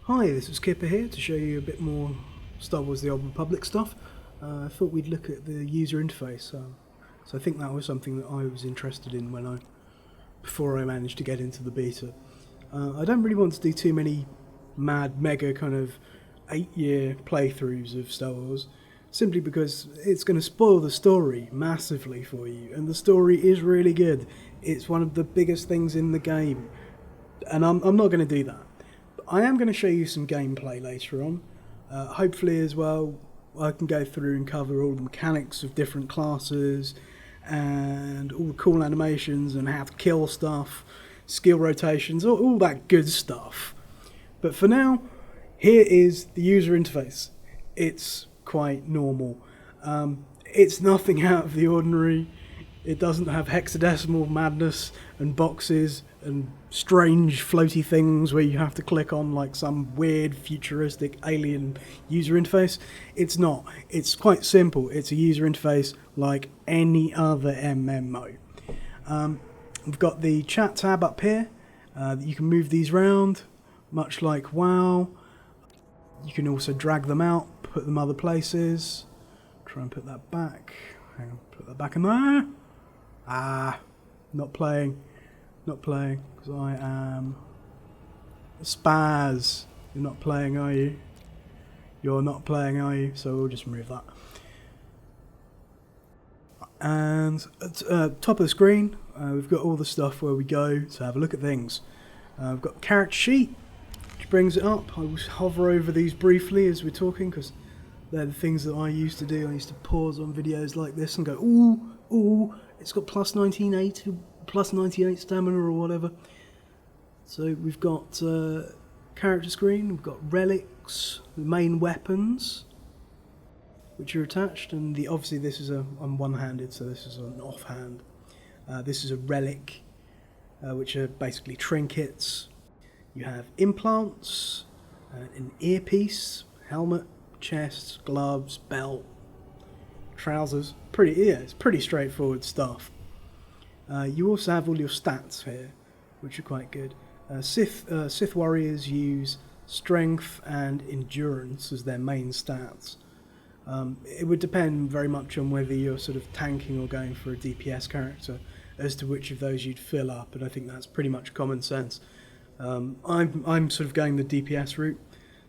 Hi, this is Kipper here to show you a bit more Star Wars The Old Republic stuff. I thought we'd look at the user interface, so I think that was something that I was interested in before I managed to get into the beta. I don't really want to do too many mega kind of 8-year playthroughs of Star Wars, simply because it's going to spoil the story massively for you, and the story is really good. It's one of the biggest things in the game, and I'm not going to do that. I am going to show you some gameplay later on. Hopefully as well I can go through and cover all the mechanics of different classes and all the cool animations and how to kill stuff, skill rotations, all that good stuff. But for now, here is the user interface. It's quite normal. It's nothing out of the ordinary. It doesn't have hexadecimal madness and boxes and strange floaty things where you have to click on like some weird futuristic alien user interface. It's not. It's quite simple. It's a user interface like any other MMO. We've got the chat tab up here. You can move these around, much like WoW. You can also drag them out, put them other places. Try and put that back. Hang on, put that back in there. Not playing, because I am Spaz. You're not playing, are you? You're not playing, are you? So we'll just remove that. And at top of the screen, we've got all the stuff where we go to have a look at things. We've got character sheet, which brings it up. I will hover over these briefly as we're talking, because they're the things that I used to do. I used to pause on videos like this and go, ooh, it's got plus 98 stamina or whatever. So we've got character screen, we've got relics, the main weapons, which are attached, and obviously this is I'm one-handed, so this is an offhand. This is a relic, which are basically trinkets. You have implants, an earpiece, helmet, chest, gloves, belt, trousers. It's pretty straightforward stuff. You also have all your stats here, which are quite good. Sith warriors use strength and endurance as their main stats. It would depend very much on whether you're sort of tanking or going for a DPS character as to which of those you'd fill up, and I think that's pretty much common sense. I'm sort of going the DPS route,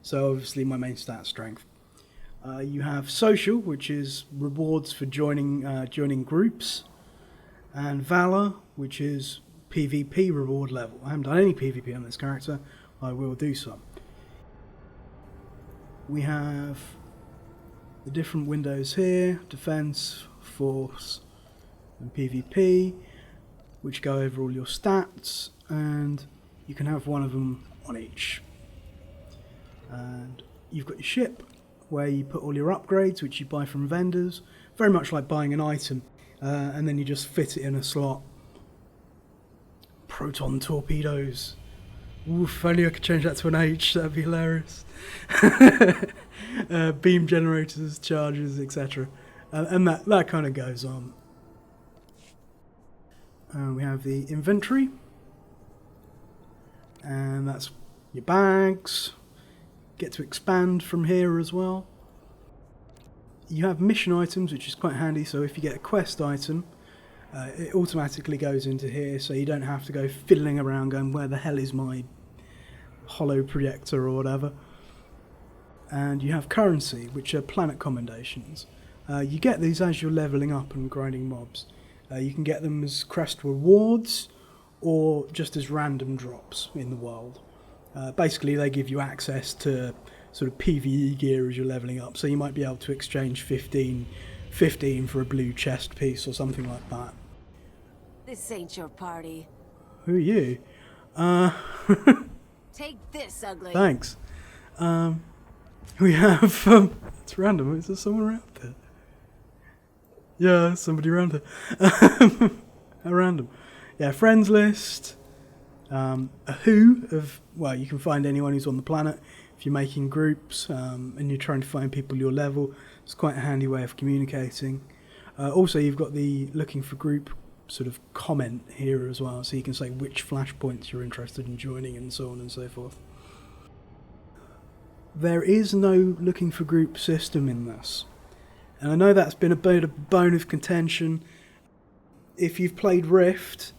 so obviously my main stat's strength. You have social, which is rewards for joining groups, and valor, which is PvP reward level. I haven't done any PvP on this character. I will do some. We have the different windows here: defense, force, and PvP, which go over all your stats, and you can have one of them on each. And you've got your ship, where you put all your upgrades, which you buy from vendors, very much like buying an item, and then you just fit it in a slot. Proton torpedoes. Oof, if only I could change that to an H, that'd be hilarious. Beam generators, charges, etc. And that kind of goes on. We have the inventory, and that's your bags. Get to expand from here as well. You have mission items, which is quite handy, so if you get a quest item, it automatically goes into here, so you don't have to go fiddling around going, where the hell is my holo projector or whatever. And you have currency, which are planet commendations. You get these as you're leveling up and grinding mobs. You can get them as crest rewards or just as random drops in the world. Basically they give you access to sort of PvE gear as you're leveling up, so you might be able to exchange 15 for a blue chest piece or something like that. This ain't your party. Who are you? Take this, ugly. Thanks. We have it's random. Is there someone around there? Yeah, there's somebody around here. How random. Yeah, friends list. A who of, well, you can find anyone who's on the planet if you're making groups and you're trying to find people your level. It's quite a handy way of communicating. Also, you've got the looking for group sort of comment here as well, so you can say which flashpoints you're interested in joining and so on and so forth. there is no looking for group system in this. And I know that's been a bit of a bone of contention. If you've played Rift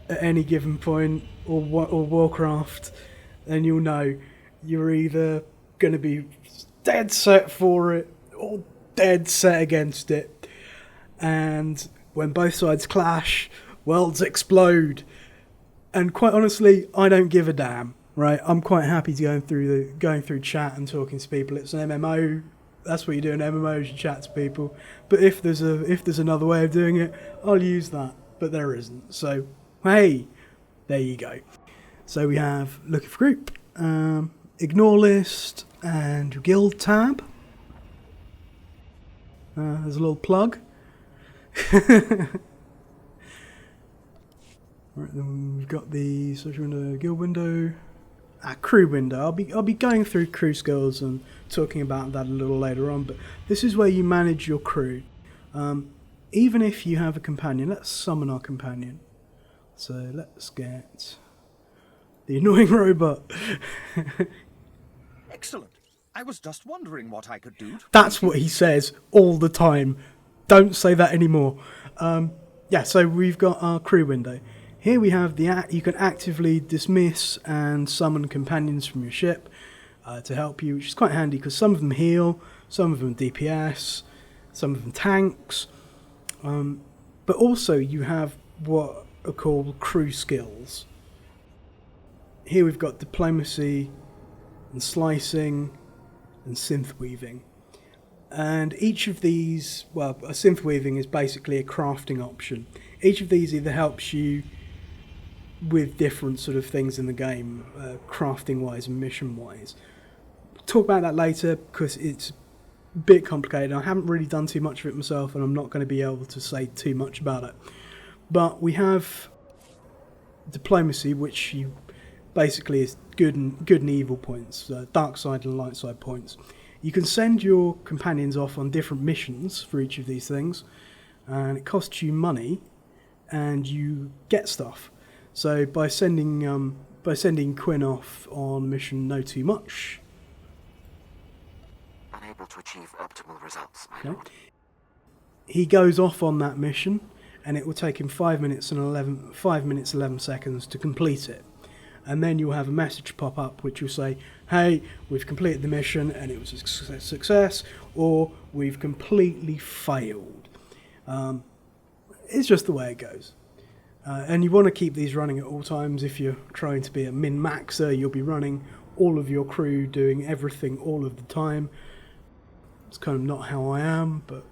at any given point, or Warcraft, then you'll know you're either going to be dead set for it or dead set against it. And when both sides clash, worlds explode. And quite honestly, I don't give a damn. Right, I'm quite happy to going through chat and talking to people. It's an MMO. That's what you do in MMOs. You chat to people. But if there's another way of doing it, I'll use that. But there isn't. So hey, there you go. So we have looking for group, ignore list, and your guild tab. There's a little plug. Right, then we've got the social window, guild window. Crew window. I'll be going through crew skills and talking about that a little later on, but this is where you manage your crew. Even if you have a companion, let's summon our companion. So let's get the annoying robot. Excellent. I was just wondering what I could do. That's what he says all the time. Don't say that anymore. Yeah, so we've got our crew window. Here we have you can actively dismiss and summon companions from your ship to help you, which is quite handy because some of them heal, some of them DPS, some of them tanks, but also you have what are called crew skills. Here we've got diplomacy and slicing and synth weaving. And each of these, well, a synth weaving is basically a crafting option. Each of these either helps you with different sort of things in the game, crafting wise and mission wise. Talk about that later because it's a bit complicated. I haven't really done too much of it myself and I'm not going to be able to say too much about it. But we have diplomacy, which you basically is good and evil points, dark side and light side points. You can send your companions off on different missions for each of these things, and it costs you money, and you get stuff. So by sending Quinn off on mission No Too Much, unable to achieve optimal results, my okay, lord. he goes off on that mission, and it will take him 5 minutes 11 seconds to complete it. And then you'll have a message pop up which will say, hey, we've completed the mission and it was a success, or we've completely failed. It's just the way it goes. And you want to keep these running at all times. If you're trying to be a min-maxer, you'll be running all of your crew doing everything all of the time. It's kind of not how I am, but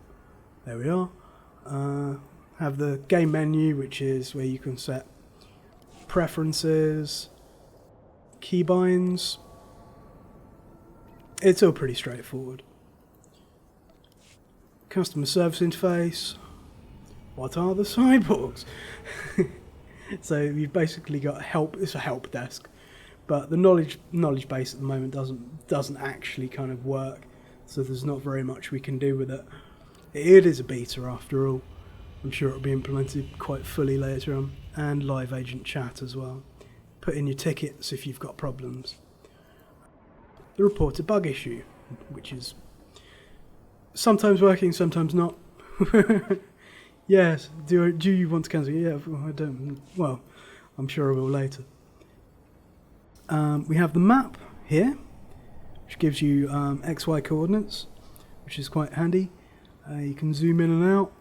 there we are. Have the game menu, which is where you can set preferences, keybinds. It's all pretty straightforward. Customer service interface. What are the cyborgs? So you've basically got help. It's a help desk, but the knowledge base at the moment doesn't actually kind of work. So there's not very much we can do with it. It is a beta after all. I'm sure it'll be implemented quite fully later on, and live agent chat as well. Put in your tickets if you've got problems. The report a bug issue, which is sometimes working, sometimes not. Yes, do you want to cancel? Yeah, I don't. Well, I'm sure I will later. We have the map here, which gives you XY coordinates, which is quite handy. You can zoom in and out.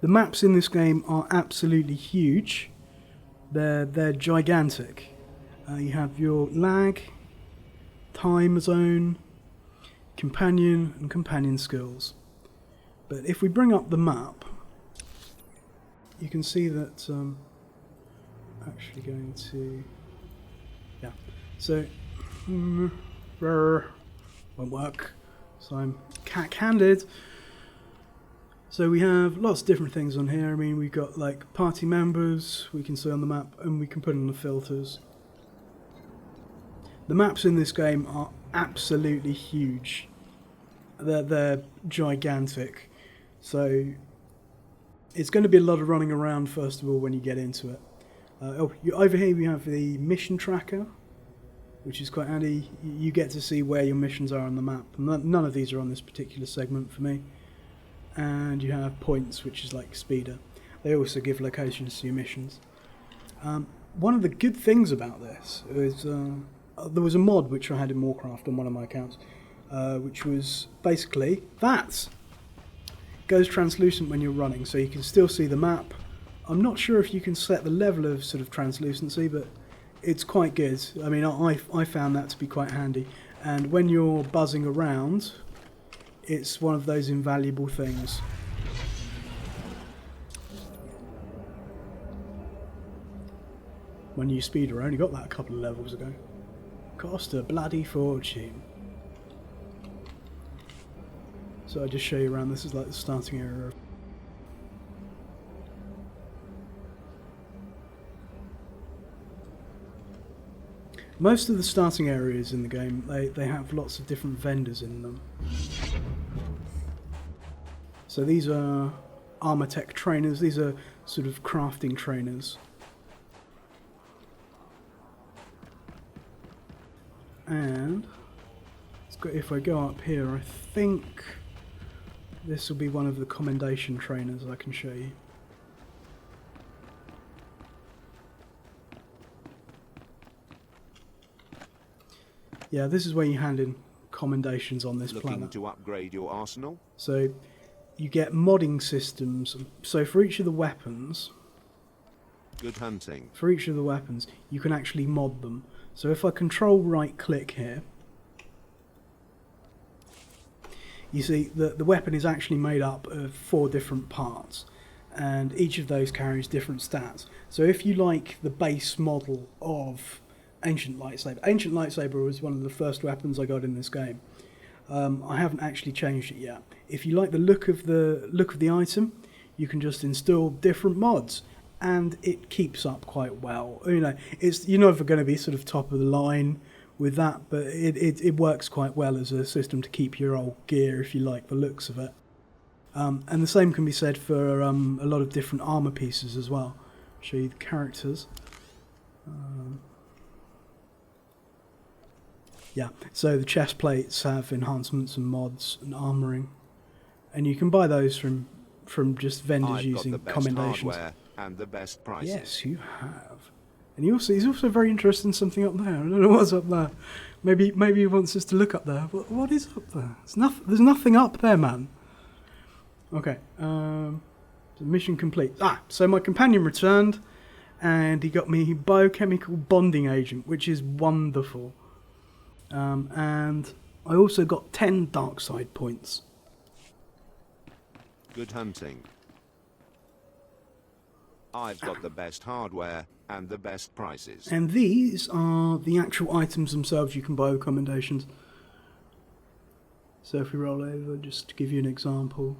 The maps in this game are absolutely huge. They're gigantic. You have your lag, time zone, companion, and companion skills. But if we bring up the map, you can see that actually going to, yeah, so won't work, so I'm cack-handed. So we have lots of different things on here. I mean, we've got like party members we can see on the map, and we can put in the filters. The maps in this game are absolutely huge. They're gigantic. So it's going to be a lot of running around first of all when you get into it. Over here we have the mission tracker. which is quite handy. You get to see where your missions are on the map. None of these are on this particular segment for me. And you have points, which is like speeder. They also give locations to your missions. One of the good things about this is there was a mod which I had in Warcraft on one of my accounts, which was basically that. Goes translucent when you're running, so you can still see the map. I'm not sure if you can set the level of sort of translucency, but it's quite good. I mean, I found that to be quite handy. And when you're buzzing around, it's one of those invaluable things. My new speeder, I only got that a couple of levels ago. Cost a bloody fortune. So I just show you around. This is like the starting area. Most of the starting areas in the game, they have lots of different vendors in them. So these are armor tech trainers. These are sort of crafting trainers. And if I go up here, I think this will be one of the commendation trainers I can show you. Yeah, this is where you hand in commendations on this planet. Looking to upgrade your arsenal? So you get modding systems. So for each of the weapons, Good hunting. for each of the weapons, you can actually mod them. So if I control right click here, you see that the weapon is actually made up of 4 different parts, and each of those carries different stats. So if you like the base model of Ancient Lightsaber was one of the first weapons I got in this game. I haven't actually changed it yet. If you like the look of the item, you can just install different mods, and it keeps up quite well. You know, you're never going to be sort of top of the line with that, but it works quite well as a system to keep your old gear if you like the looks of it. And the same can be said for a lot of different armor pieces as well. I'll show you the characters. Yeah, so the chest plates have enhancements and mods and armoring, and you can buy those from just vendors I've using got the best commendations. hardware and the best prices. Yes, you have. And he's also very interested in something up there. I don't know what's up there. Maybe he wants us to look up there. What is up there? There's nothing up there, man. Okay. So mission complete. So my companion returned, and he got me biochemical bonding agent, which is wonderful. And I also got 10 dark side points. Good hunting. I've got the best hardware and the best prices. And these are the actual items themselves you can buy with commendations. So if we roll over, just to give you an example.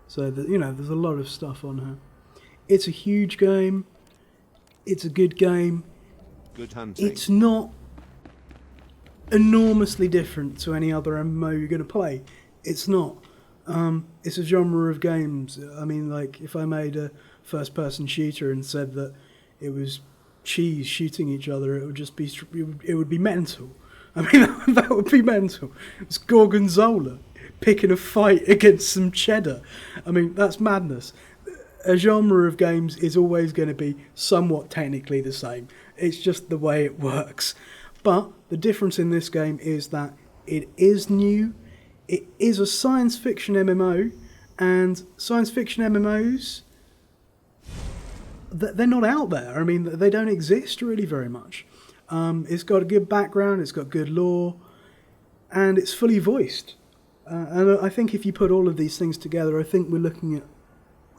So that, there's a lot of stuff on here. It's a huge game. It's a good game. Good hunting. It's not enormously different to any other MMO you're going to play. It's not. It's a genre of games. I mean, like, if I made a first-person shooter and said that it was cheese shooting each other, it would just be, it would be mental. I mean, that would be mental. It's Gorgonzola picking a fight against some cheddar. I mean, that's madness. A genre of games is always going to be somewhat technically the same. It's just the way it works. But the difference in this game is that it is new. It is a science fiction MMO, and science fiction MMOs, they're not out there. I mean, they don't exist really very much. It's got a good background, it's got good lore, and it's fully voiced. And I think if you put all of these things together, I think we're looking at,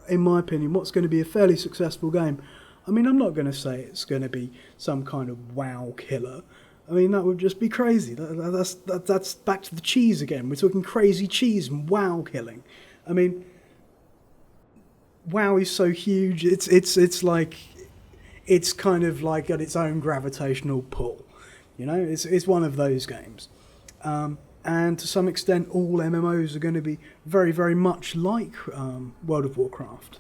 in my opinion, what's going to be a fairly successful game. I mean, I'm not going to say it's going to be some kind of wow killer. I mean, that would just be crazy. That's back to the cheese again. We're talking crazy cheese and wow killing. I mean, WoW is so huge. It's like, it's kind of like got its own gravitational pull. It's one of those games. And to some extent, all MMOs are going to be very, very much like World of Warcraft.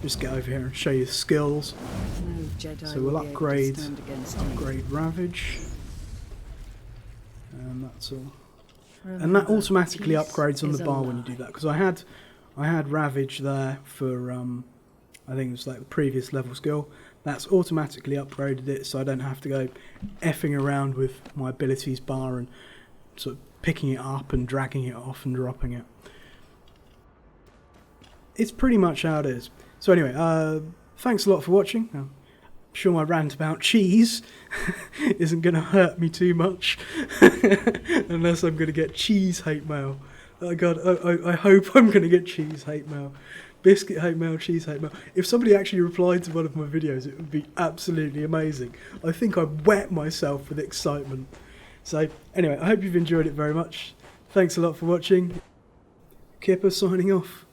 just get over here and show you the skills. No Jedi So we'll will be able to upgrade stand against me. Ravage, and that's all. And that Remember, automatically peace upgrades on is the a bar when you lie. do that, because I had Ravage there for I think it was like the previous level skill. That's automatically upgraded it, so I don't have to go effing around with my abilities bar and sort of picking it up and dragging it off and dropping it. It's pretty much how it is. So anyway, thanks a lot for watching. I'm sure my rant about cheese isn't going to hurt me too much, unless I'm going to get cheese hate mail. Oh God, I hope I'm going to get cheese hate mail. Biscuit hate mail, cheese hate mail. If somebody actually replied to one of my videos, it would be absolutely amazing. I think I'd wet myself with excitement. So anyway, I hope you've enjoyed it very much. Thanks a lot for watching. Kipper signing off.